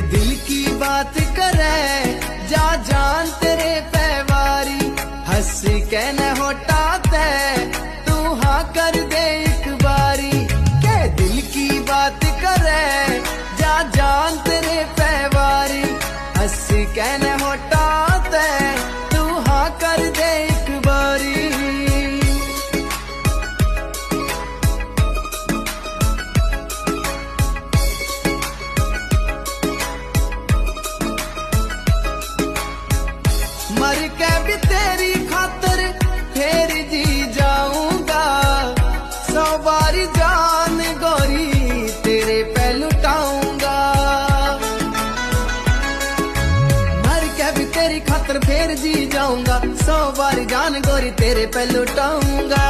दिल की बात करे जा जान तेरे पैवारी, हंस के न होटाते तू हाँ कर दे एक बारी। के दिल की बात करे जा जान तेरे पैवारी, हंस के न होटाते तू हाँ कर दे एक बारी। मर के भी तेरी खातर फिर जी जाऊंगा, 100 बारी जान गोरी तेरे पे लुटाऊंगा। मर के भी तेरी खातर फिर जी जाऊंगा, 100 बारी जान गोरी तेरे पे लुटाऊंगा।